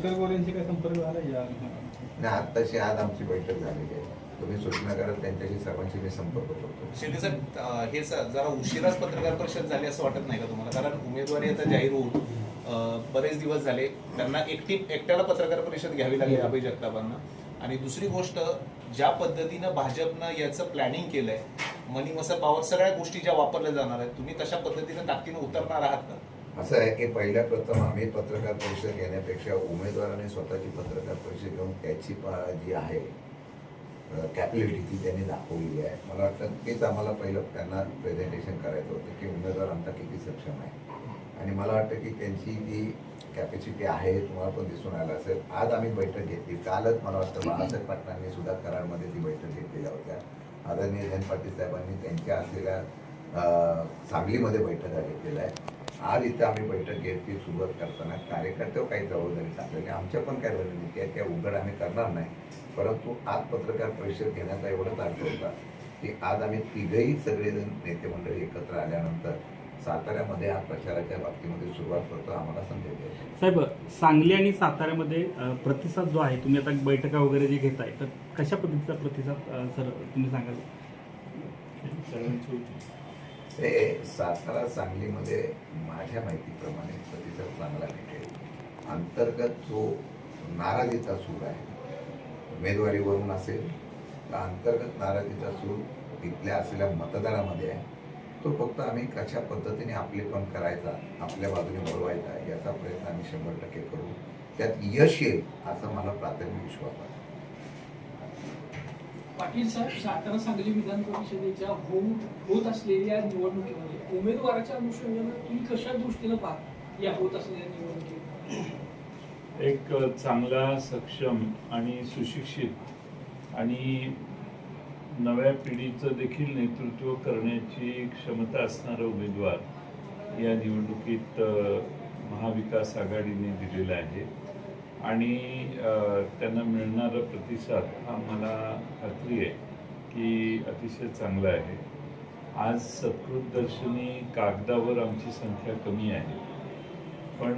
दिनकर गोरेंशी काय संपर्क झाला या? नाही, आत्ताशी आज आमची बैठक झालेली आहे. तुम्ही सूचना करा, त्यांच्याशी सर्वांशी मी संपर्क करतो. शिंदे साहेब, हे जरा उशिराच पत्रकार परिषद झाली असं वाटत नाही का तुम्हाला? कारण उमेदवारी आता जाहीर होऊन बरेच दिवस झाले, त्यांना एकट्याला पत्रकार परिषद घ्यावी लागली अभय जगतापांना. आणि दुसरी गोष्ट, ज्या पद्धतीनं भाजपनं याचं प्लॅनिंग केलंय, मनी मसल पॉवर, सगळ्या गोष्टी ज्या वापरल्या जाणार आहेत, तुम्ही तशा पद्धतीनं ताकदीनं उतरणार आहात का? असं आहे की पहिल्या प्रथम आम्ही पत्रकार परिषद घेण्यापेक्षा उमेदवाराने स्वतःची पत्रकार परिषद घेऊन त्याची जी आहे कॅपॅबिलिटी ती त्यांनी दाखवली आहे. मला वाटतं तेच आम्हाला पहिलं त्यांना प्रेझेंटेशन करायचं होतं की उमेदवार आमचा किती सक्षम आहे. आणि मला वाटतं की त्यांची जी कॅपॅसिटी आहे तुम्हाला पण दिसून आलं असेल. आज आम्ही बैठक घेतली, कालच मला वाटतं बाळासाहेब पाटलांनी सुद्धा कराडमध्ये ती बैठक घेतलेल्या होत्या. आदरणीय जयंत पाटील साहेबांनी त्यांच्या असलेल्या सांगलीमध्ये बैठका घेतलेल्या आहे. आज इथं आम्ही बैठक घेतली. सुरुवात करताना कार्यकर्त्यावर काही जबाबदारी टाकलेली, आमच्या पण काही रणनीती आहे, त्या उघड आम्ही करणार नाही. परंतु आज पत्रकार परिषद घेण्याचा एवढाच अर्थ होता की आज आम्ही तिघही सगळेजण नेते मंडळी एकत्र आल्यानंतर साताऱ्यामध्ये आज प्रचाराच्या बाबतीमध्ये सुरुवात करतो. आम्हाला संदेश द्यायचा साहेब, सांगली आणि साताऱ्यामध्ये प्रतिसाद जो आहे, तुम्ही आता बैठका वगैरे जे घेताय, तर कशा पद्धतीचा प्रतिसाद सर तुम्ही सांगाल? सातारा सांगलीमध्ये माझ्या माहितीप्रमाणे प्रतिसाद चांगला भेटेल. अंतर्गत जो नाराजीचा सूर आहे उमेदवारीवरून असेल तर अंतर्गत नाराजीचा सूर तिथल्या असलेल्या मतदारामध्ये आहे. तो फक्त आम्ही कशा पद्धतीने आपले पण करायचा, आपल्या बाजूने वळवायचा याचा प्रयत्न आम्ही 100% करू. त्यात यश येईल असा मला प्राथमिक विश्वास आहे. पाटील साहेब, सातारा सांगली विधान परिषदेच्या होत असलेल्या निवडणुकीमध्ये उमेदवाराच्या अनुषंगाने तुम्ही कशा दृष्टीनं पाहता या होत असलेल्या निवडणुकीत? एक चांगला, सक्षम आणि सुशिक्षित आणि नव्या पिढीचं देखील नेतृत्व करण्याची क्षमता असणारा उमेदवार या निवडणुकीत महाविकास आघाडीने दिलेला आहे. आणि त्यांना मिळणारा प्रतिसाद हा मला खात्री आहे की अतिशय चांगला आहे. आज सत्कृतदर्शनी कागदावर आमची संख्या कमी आहे, पण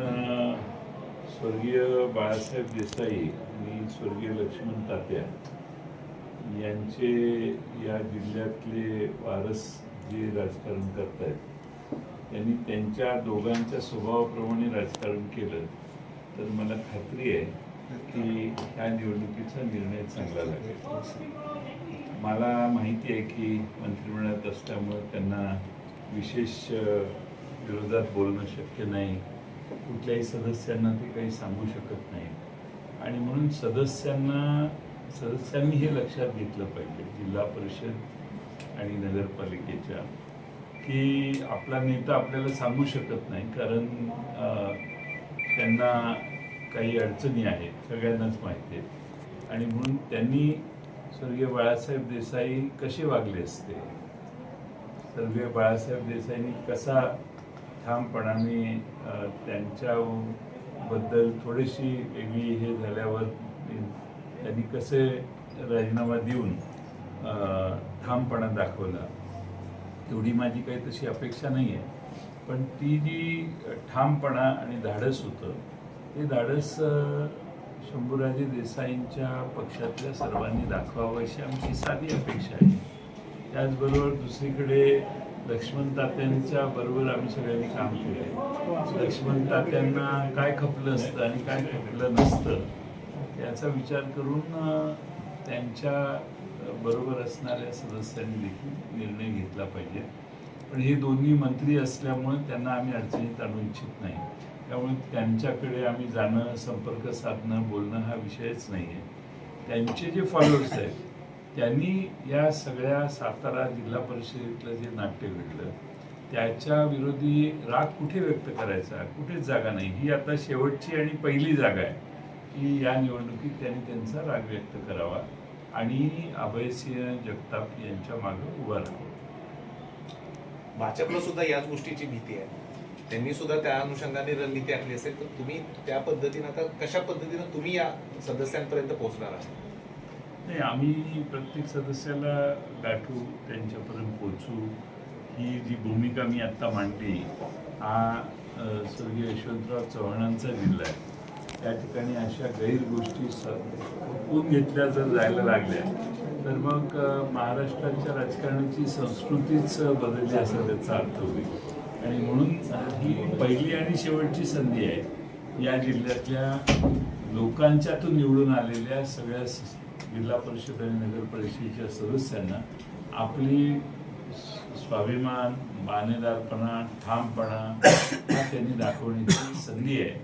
स्वर्गीय बाळासाहेब देसाई आणि स्वर्गीय लक्ष्मण तात्या यांचे या जिल्ह्यातले वारस जे राजकारण करत आहेत, त्यांनी त्यांच्या दोघांच्या स्वभावाप्रमाणे राजकारण केलं तर मला खात्री आहे की ह्या निवडणुकीचा निर्णय चांगला लागेल. मला माहिती आहे की मंत्रिमंडळात असल्यामुळे त्यांना विशेष विरोधात बोलणं शक्य नाही, कुठल्याही सदस्यांना ते काही सांगू शकत नाही. आणि म्हणून सदस्यांनी हे लक्षात घेतलं पाहिजे जिल्हा परिषद आणि नगरपालिकेच्या, की आपला नेता आपल्याला सांगू शकत नाही, कारण त्यांना काही अडचणी आहेत, सगळ्यांनाच माहिती आहेत. आणि म्हणून त्यांनी स्वर्गीय बाळासाहेब देसाई कसे वागले असते, स्वर्गीय बाळासाहेब देसाईंनी कसा ठामपणाने त्यांच्याबद्दल थोडीशी वेगळी हे झाल्यावर त्यांनी कसे राजीनामा देऊन ठामपणा दाखवला, एवढी माझी काही तशी अपेक्षा नाही आहे. पण ती जी ठामपणा आणि धाडस होतं, ते धाडस शंभूराजे देसाईंच्या पक्षातल्या सर्वांनी दाखवावं अशी आमची साधी अपेक्षा आहे. त्याचबरोबर दुसरीकडे लक्ष्मण तात्यांच्या बरोबर आम्ही सगळ्यांनी काम केलं. लक्ष्मण तात्यांना काय खपलं असतं आणि काय खपलं नसतं याचा विचार करून त्यांच्या बरोबर असणाऱ्या सदस्यांनी देखील निर्णय घेतला पाहिजे. पण हे दोन्ही मंत्री असल्यामुळे त्यांना आम्ही अडचणीत आणू इच्छित नाही. त्यामुळे त्यांच्याकडे आम्ही जाणं, संपर्क साधणं, बोलणं हा विषयच नाही आहे. त्यांचे जे फॉलोअर्स आहेत त्यांनी या सगळ्या सातारा जिल्हा परिषदेतलं जे नाट्य घडलं त्याच्या विरोधी राग कुठे व्यक्त करायचा, कुठेच जागा नाही. ही आता शेवटची आणि पहिली जागा आहे की या निवडणुकीत त्यांनी त्यांचा राग व्यक्त करावा आणि अभयसिंह जगताप यांच्या मागे उभा राहावं. भाजपला सुद्धा याच गोष्टीची भीती आहे, त्यांनी सुद्धा त्या अनुषंगाने रणनीती आखली असेल, तर तुम्ही त्या पद्धतीनं आता कशा पद्धतीनं तुम्ही या सदस्यांपर्यंत पोहोचणार आहात? नाही, आम्ही प्रत्येक सदस्याला गाठू, त्यांच्यापर्यंत पोचू. ही जी भूमिका मी आत्ता मांडली, हा स्वर्गीय यशवंतराव चव्हाणांचा जिल्हा आहे. त्या ठिकाणी अशा गैर गोष्टी खपवून घेतल्या जर जायला लागल्या तर मग महाराष्ट्राच्या राजकारणाची संस्कृतीच बदलली असा त्याचा अर्थ होईल. आणि म्हणून ही पहिली आणि शेवटची संधी आहे या जिल्ह्यातल्या लोकांच्यातून निवडून आलेल्या सगळ्या जिल्हा परिषद आणि नगर परिषदेच्या सदस्यांना आपली स्वाभिमान, बाणेदारपणा, ठामपणा हा त्यांनी दाखवण्याची संधी आहे.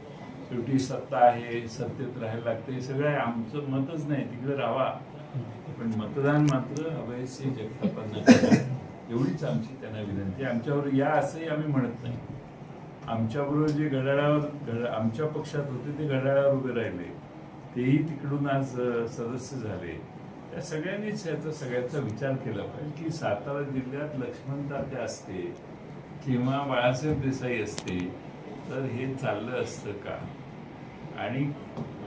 शेवटी सत्ता आहे, सत्तेत राहायला लागते, हे सगळं आहे. आमचं मतच नाही, तिकडे राहा, पण मतदान मात्र अभयसिंह जगतापांना करा, एवढीच आमची त्यांना विनंती. आमच्यावर या असंही आम्ही म्हणत नाही. आमच्याबरोबर जे घड्याळावर आमच्या पक्षात होते ते घड्याळावर उभे राहिले, तेही तिकडून आज सदस्य झाले. त्या सगळ्यांनीच याचा सगळ्याचा विचार केला पाहिजे की सातारा जिल्ह्यात लक्ष्मण तात्या असते किंवा बाळासाहेब देसाई असते तर हे चाललं असतं का. आणि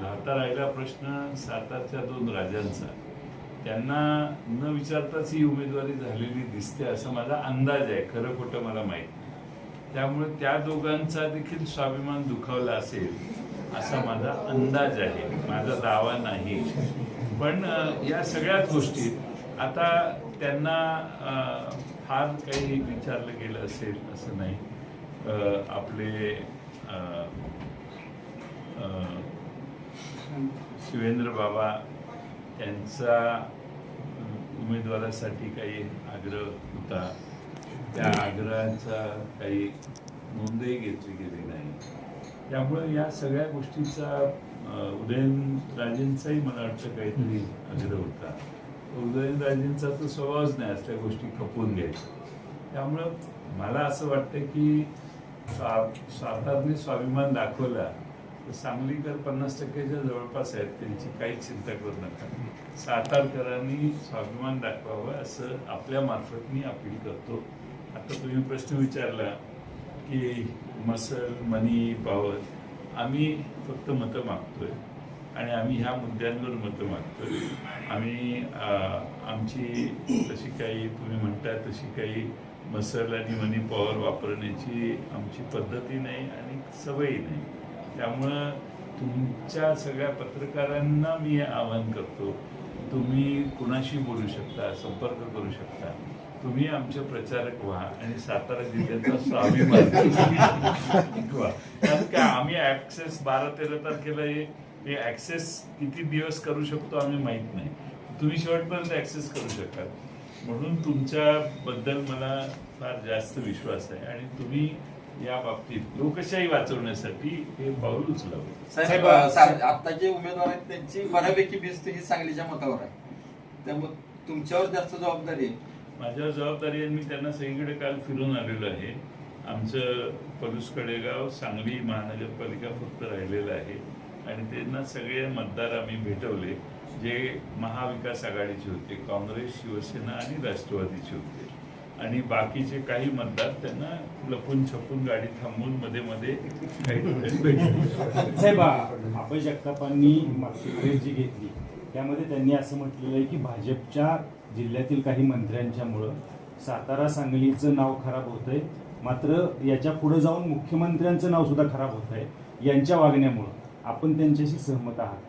राहता राहिला प्रश्न सातारच्या 2 राजांचा, त्यांना न विचारताच ही उमेदवारी झालेली दिसते असा माझा अंदाज आहे, खरं खोटं मला माहीत नाही. त्यामुळे त्या दोघांचा देखील स्वाभिमान दुखावला असेल असा माझा अंदाज आहे, माझा दावा नाही. पण या सगळ्याच गोष्टीत आता त्यांना फार काही विचारलं गेलं असेल असं नाही. आपले शिवेंद्र बाबा यांचा उमेदवारासाठी काही आग्रह होता, त्या आग्रहाचा काही नोंदही घेतली गेली नाही. त्यामुळे या सगळ्या गोष्टीचा उदयनराजेंचाही मला वाटतं काहीतरी आग्रह होता. उदयनराजेंचा तो स्वभावच नाही असल्या गोष्टी खपवून घ्यायच्या. त्यामुळं मला असं वाटतं की सातारने स्वाभिमान दाखवला तर सांगलीकर 50%च्या जवळपास आहेत, त्यांची काही चिंता करू नका. सातारकरांनी स्वाभिमान दाखवावं असं आपल्या मार्फत मी अपील करतो. आता तुम्ही प्रश्न विचारला की मसल, मनी, पॉवर, आम्ही फक्त मतं मागतोय आणि आम्ही ह्या मुद्द्यांवर मतं मागतोय. आम्ही आमची तशी काही तुम्ही म्हणताय तशी काही मसल आणि मनी पॉवर वापरण्याची आमची पद्धती नाही आणि सवयी नाही. त्यामुळं तुमच्या सगळ्या पत्रकारांना मी आवाहन करतो, तुम्ही कुणाशी बोलू शकता, संपर्क करू शकता, तुम्ही आमचे प्रचारक व्हा आणि सातारा जिल्ह्याचा स्वाभिमान टिकवा. कारण काय आम्ही ऍक्सेस 12-13 तारखेला हे ऍक्सेस किती दिवस करू शकतो आम्ही माहीत नाही, तुम्ही शेवटपर्यंत ऍक्सेस करू शकाल. म्हणून तुमच्याबद्दल मला फार जास्त विश्वास आहे आणि तुम्ही या बाबतीत लोकशाही वाचवण्यासाठी हे पाऊल उचलावं. साहेब आता जे उमेदवार आहेत त्यांची बऱ्यापैकी भिस्त ही सांगलीच्या मतावर आहे, त्यामुळे तुमच्यावर जास्त जबाबदारी आहे. माझ्यावर जबाबदारी आहे. मी त्यांना सगळीकडे काल फिरून आलेलो आहे. आमचं पलूस कडेगाव सांगली महानगरपालिका फक्त राहिलेलं आहे आणि त्यांना सगळे मतदार आम्ही भेटवले जे महाविकास आघाडीचे होते, काँग्रेस, शिवसेना आणि राष्ट्रवादीचे होते. आणि बाकीचे काही मतदार त्यांना लपून छपून गाडी थांबवून मध्ये मध्ये काही ठिकाणी भेटले. साहेब, अभय जगतापांनी मागची ट्रेन जी घेतली त्यामध्ये त्यांनी असं म्हटलेलं आहे की भाजपच्या जिल्ह्यातील काही मंत्र्यांच्यामुळं सातारा सांगलीचं नाव खराब होतंय, मात्र याच्या पुढे जाऊन मुख्यमंत्र्यांचं नाव सुद्धा खराब होत आहे यांच्या वागण्यामुळं. आपण त्यांच्याशी सहमत आहात?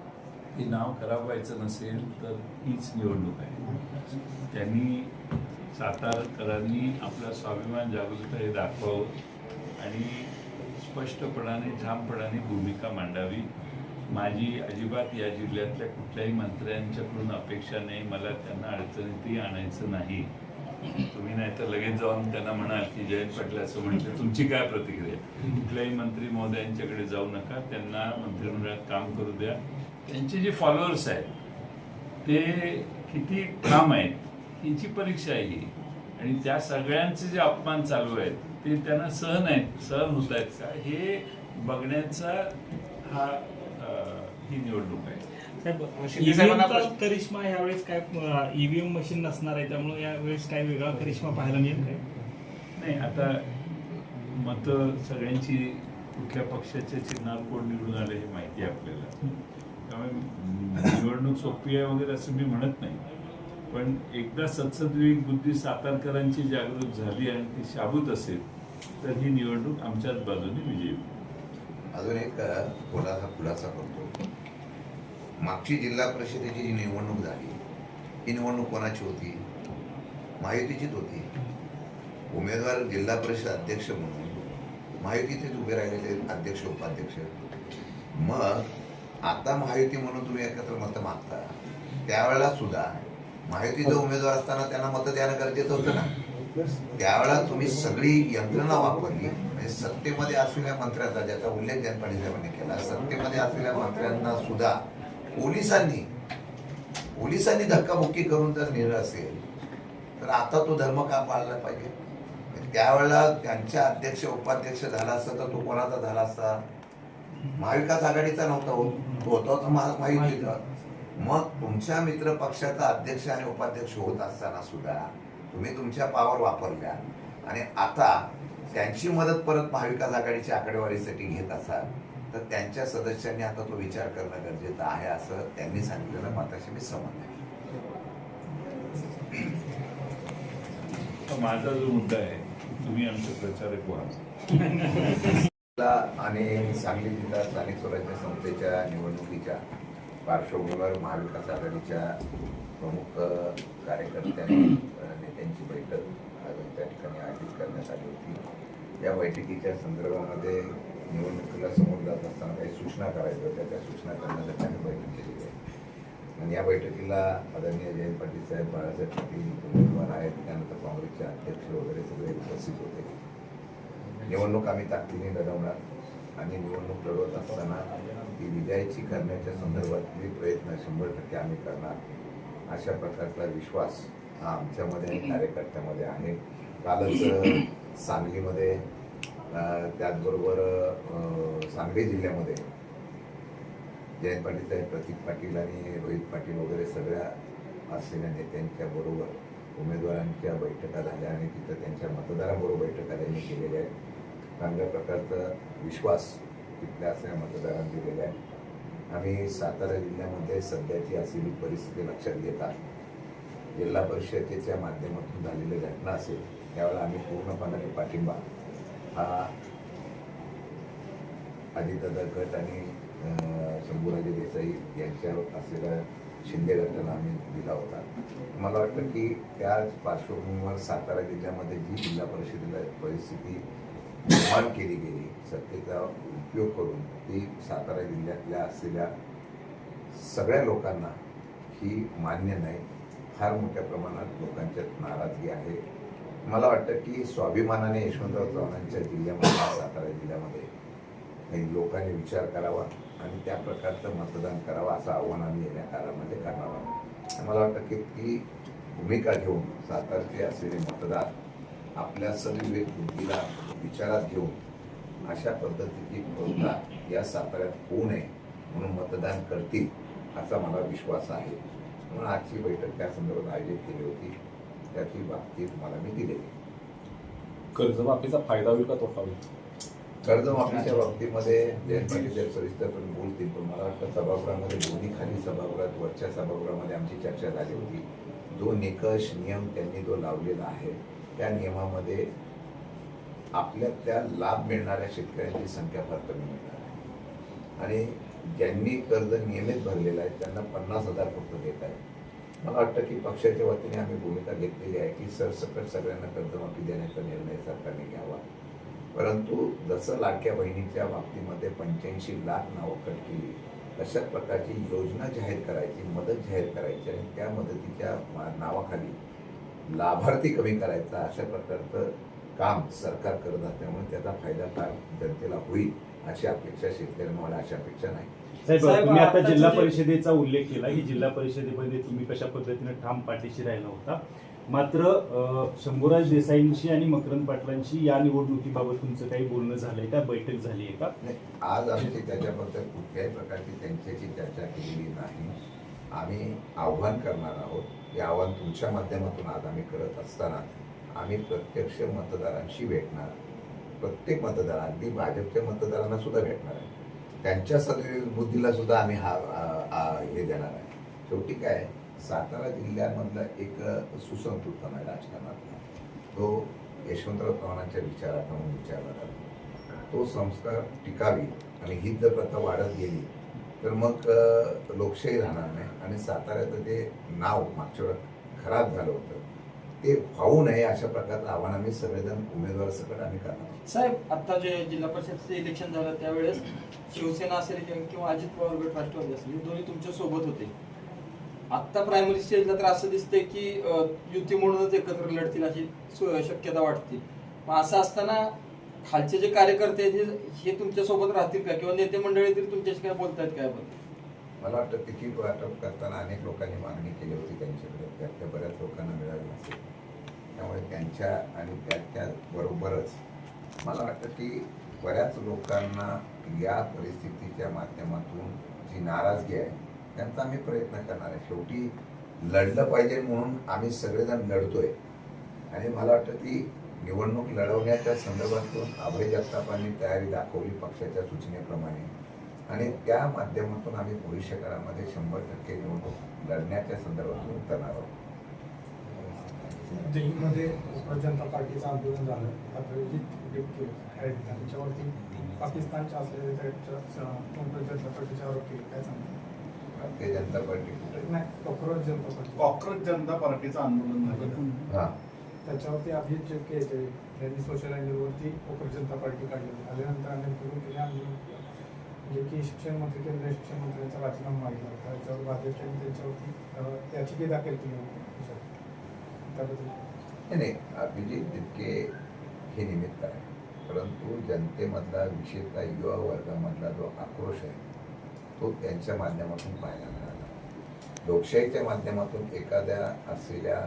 हे नाव खराब व्हायचं नसेल तर हीच निवडणूक आहे. त्यांनी सातारकरांनी आपला स्वाभिमान जागृत हे दाखवावं आणि स्पष्टपणाने ठामपणाने भूमिका मांडावी. माझी अजिबात या जिल्ह्यातल्या कुठल्याही मंत्र्यांच्याकडून अपेक्षा नाही, मला त्यांना अडचणीतही आणायचं नाही. तुम्ही नाही तर लगेच जाऊन त्यांना म्हणाल की जयंत पाटील असं म्हटलं, तुमची काय प्रतिक्रिया? कुठल्याही मंत्री महोदयांच्याकडे जाऊ नका, त्यांना मंत्रिमंडळात काम करू द्या. त्यांचे जे फॉलोअर्स आहेत ते किती ठाम आहेत हिची परीक्षा आहे ही. आणि त्या सगळ्यांचे जे अपमान चालू आहेत ते त्यांना सहन होत आहेत का हे बघण्याचा ही निवडणूक आहे. शिंदे साहेबांना साहेब, करिश्मा ह्यावेळेस काय ईव्हीएम मशीन नसणार आहे, त्यामुळे यावेळेस काय वेगळा करिश्मा पाहायला मिळेल काय? नाही, आता मतं सगळ्यांची कुठल्या पक्षाच्या चिन्हावर कोण निवडून आले हे माहिती आहे आपल्याला. त्यामुळे निवडणूक सोपी आहे वगैरे असं मी म्हणत नाही, पण एकदा सत्सद्विवेक बुद्धी सातारकरांची जागृत झाली आणि ती शाबूत असेल तर ही निवडणूक आमच्याच बाजूने विजयी होईल. अजून एक खुलासा करतो. मागची जिल्हा परिषदेची जी निवडणूक झाली ही निवडणूक कोणाची होती? महायुतीचीच होती. उमेदवार जिल्हा परिषद अध्यक्ष म्हणून महायुतीचेच उभे राहिलेले अध्यक्ष उपाध्यक्ष. मग आता महायुती म्हणून तुम्ही एकत्र मतं मागता, त्यावेळेला सुद्धा महायुतीचा उमेदवार असताना त्यांना मतं देणं गरजेचं होतं ना. त्यावेळेला तुम्ही सगळी यंत्रणा वापरली. म्हणजे सत्तेमध्ये असलेल्या मंत्र्यांचा, ज्याचा उल्लेख जयंत पाटील साहेबांनी केला, सत्तेमध्ये असलेल्या मंत्र्यांना सुद्धा पोलिसांनी धक्काबुक्की करून जर नेलं असेल तर आता तो धर्म का पाळला पाहिजे? त्यावेळेला त्यांच्या अध्यक्ष उपाध्यक्ष झाला असता तर तो कोणाचा झाला असता? महाविकास आघाडीचा नव्हता होत, तो होता होता महायुतीचा. मग तुमच्या मित्र पक्षाचा अध्यक्ष आणि उपाध्यक्ष होत असताना सुद्धा तुम्ही तुमच्या पावर वापरल्या आणि आता त्यांची मदत परत महाविकास आघाडीच्या आकडेवारीसाठी घेत असाल तर त्यांच्या सदस्यांनी आता तो विचार करणं गरजेचं आहे असं त्यांनी सांगितलेलं माताशी मी सहमत आहे. माझा जो मुद्दा आहे, तुम्ही आमचे प्रचारक व्हा. आणि सांगली जिल्हा स्थानिक स्वराज्य संस्थेच्या निवडणुकीच्या पार्श्वभूमीवर महाविकास आघाडीच्या प्रमुख कार्यकर्त्यांनी नेत्यांची बैठक त्या ठिकाणी आयोजित करण्यात आली होती. या बैठकीच्या संदर्भामध्ये निवडणुकीला समोर जात असताना काही सूचना करायच्या होत्या, त्या सूचना करण्यासाठी आम्ही बैठक केलेली आहे. आणि या बैठकीला आदरणीय जयंत पाटील साहेब, बाळासाहेब पाटील उमेदवार आहेत, त्यानंतर काँग्रेसचे अध्यक्ष वगैरे सगळे उपस्थित होते. निवडणूक आम्ही ताकदीने लढवणार आणि निवडणूक लढवत असताना ती विजयाची करण्याच्या संदर्भातले प्रयत्न 100% आम्ही करणार, अशा प्रकारचा विश्वास हा आमच्यामध्ये आणि कार्यकर्त्यामध्ये आहे. कालच सांगलीमध्ये, त्याचबरोबर सांगली जिल्ह्यामध्ये जयंत पाटील साहेब, प्रतीक पाटील आणि रोहित पाटील वगैरे सगळ्या असलेल्या नेत्यांच्या बरोबर उमेदवारांच्या बैठका झाल्या आणि तिथं त्यांच्या मतदारांबरोबर बैठका त्यांनी केलेल्या आहेत. चांगल्या प्रकारचा विश्वास तिथल्या असलेल्या मतदारांनी दिलेला आहे. आम्ही सातारा जिल्ह्यामध्ये सध्याची असलेली परिस्थिती लक्षात घेता जिल्हा परिषदेच्या माध्यमातून झालेली घटना असेल त्यावेळेला आम्ही पूर्णपणे पाठिंबा हा अजितदादा गट आणि शंभूराजे देसाई यांच्यावर असलेल्या शिंदे गटाला आम्ही दिला होता. मला वाटतं की त्या पार्श्वभूमीवर सातारा जिल्ह्यामध्ये जी जिल्हा परिषदेला परिस्थिती निर्माण केली गेली, सत्तेचा उपयोग करून ती सातारा जिल्ह्यातल्या असलेल्या सगळ्या लोकांना ही मान्य नाही. फार मोठ्या प्रमाणात लोकांच्यात नाराजगी आहे. मला वाटतं की स्वाभिमानाने यशवंतराव चव्हाणांच्या जिल्ह्यामध्ये, सातारा जिल्ह्यामध्ये काही लोकांनी विचार करावा आणि त्या प्रकारचं मतदान करावं असं आव्हान आम्ही येण्या काळामध्ये करणार आहोत. मला वाटतं की ती भूमिका घेऊन सातारचे असलेले मतदार आपल्या सविवेक बुद्धीला विचारात घेऊन अशा पद्धतीची प्रथा या साताऱ्यात होऊ नये म्हणून मतदान करतील असा मला विश्वास आहे. म्हणून आजची बैठक त्या संदर्भात आयोजित केली होती, त्याची बाबतीत मला मी दिलेली. कर्जमाफीचा फायदा होईल का तोटा होईल? कर्जमाफीच्या बाबतीमध्ये जयंत पाटील साहेब सविस्तरपणे बोलतील, पण मला वाटतं सभागृहामध्ये दोन्ही खाली सभागृहात, वरच्या सभागृहामध्ये आमची चर्चा झाली होती. जो निकष नियम त्यांनी जो लावलेला आहे त्या नियमामध्ये आपल्यातल्या लाभ मिळणाऱ्या शेतकऱ्यांची संख्या फार कमी मिळणार आहे आणि ज्यांनी कर्ज नियमित भरलेलं आहे त्यांना 50,000 फक्त देत आहे. मला वाटतं की पक्षाच्या वतीने आम्ही भूमिका घेतलेली आहे की सरसकट सगळ्यांना कर्जमाफी देण्याचा निर्णय सरकारने घ्यावा. परंतु जसं लाडक्या बहिणीच्या बाबतीमध्ये 85 लाख नावं कट केली, अशा प्रकारची योजना जाहीर करायची, मदत जाहीर करायची आणि त्या मदतीच्या नावाखाली लाभार्थी कमी करायचा, अशा प्रकारचं काम सरकार करत असल्यामुळे त्याचा फायदा फार जनतेला होईल अशी अपेक्षा शेतकऱ्यांना, मला अशी अपेक्षा नाही. साहेब, तुम्ही आता जिल्हा परिषदेचा उल्लेख केला की जिल्हा परिषदेमध्ये तुम्ही कशा पद्धतीने ठाम पाठीशी राहिला होता, मात्र शंभूराज देसाईंशी आणि मकरंद पाटलांशी या निवडणुकीबाबत तुमचं काही बोलणं झालंय का, बैठक झाली आहे का? आज आमची त्याच्याबद्दल कुठल्याही प्रकारची त्यांच्याशी चर्चा केलेली नाही. आम्ही आव्हान करणार आहोत. हे आव्हान तुमच्या माध्यमातून आज आम्ही करत असताना आम्ही प्रत्यक्ष मतदारांशी भेटणार, प्रत्येक मतदार, अगदी भाजपच्या मतदारांना सुद्धा भेटणार आहे, त्यांच्या बुद्धीला सुद्धा आम्ही हे देणार आहे. शेवटी काय, सातारा जिल्ह्यामधला एक सुसंस्कृतपणा आहे राजकारणातला, तो यशवंतराव चव्हाणांच्या विचारात म्हणून विचारला जातो. तो संस्कार टिकावी आणि हीच जर प्रथा वाढत गेली तर मग लोकशाही राहणार नाही आणि साताऱ्याचं जे नाव मागच्या वेळेस खराब झालं होतं ते व्हावू नये अशा प्रकारचं आव्हान आम्ही सगळेजण उमेदवारासकट आम्ही करणार. साहेब आता जे जिल्हा परिषदचं इलेक्शन झालं त्यावेळेस शिवसेना असेल किंवा अजित पवार गट राष्ट्रवादी असेल हे दोन्ही तुमच्या सोबत होते. आत्ता प्रायमरी स्टेजला तर असं दिसतंय की युती म्हणूनच एकत्र लढतील अशी शक्यता वाटते. मग असं असताना खालचे जे कार्यकर्ते आहेत हे तुमच्या सोबत राहतील का किंवा नेते मंडळी तरी तुमच्याशी काय बोलतायत काय बोलतात? मला वाटतं तिकीट वाटप करताना अनेक लोकांनी मागणी केली होती त्यांच्याकडे, त्यातल्या बऱ्याच लोकांना मिळाली नसेल. त्यामुळे त्यांच्या आणि त्याच्या बरोबरच मला वाटतं की बऱ्याच लोकांना या परिस्थितीच्या माध्यमातून जी नाराजगी आहे त्यांचा आम्ही प्रयत्न करणार आहे. शेवटी लढलं पाहिजे म्हणून आम्ही सगळेजण लढतोय आणि मला वाटतं ती निवडणूक लढवण्याच्या संदर्भातून अभय जगतापांनी तयारी दाखवली पक्षाच्या सूचनेप्रमाणे आणि त्या माध्यमातून आम्ही भविष्य काळामध्ये 100% निवडणूक लढण्याच्या संदर्भातून उतरणार आहोत. दिल्लीमध्ये भारतीय जनता पार्टीचं आंदोलन झालं. त्यांच्यावरती पाकिस्तानच्या असलेल्या जनता पार्टीच्या आरोप केले, काय सांगतात? भारतीय जनता पार्टी नाही, कॉक्रोच जनता पार्टी. कॉक्रोच जनता पार्टीचं आंदोलन झालं. हां त्याच्यावरती अभिजित चिपके येते, त्यांनी सोशल मीडियावरती कॉक्रोच जनता पार्टी काढली. आल्यानंतर अनेक करून केले आंदोलन केलं. जे की शिक्षण मंत्री केंद्रीय शिक्षण मंत्र्यांचा राजीनामा मागितला होता. त्याच्यावर भाजपने त्यांच्यावरती याचिका दाखल केली होती. त्याबद्दल नाही अभिजित तितके हे निमित्त आहे, परंतु जनतेमधला विशेषतः युवा वर्गामधला जो आक्रोश आहे तो त्यांच्या माध्यमातून पाहायला मिळाला. लोकशाहीच्या माध्यमातून एखाद्या असलेल्या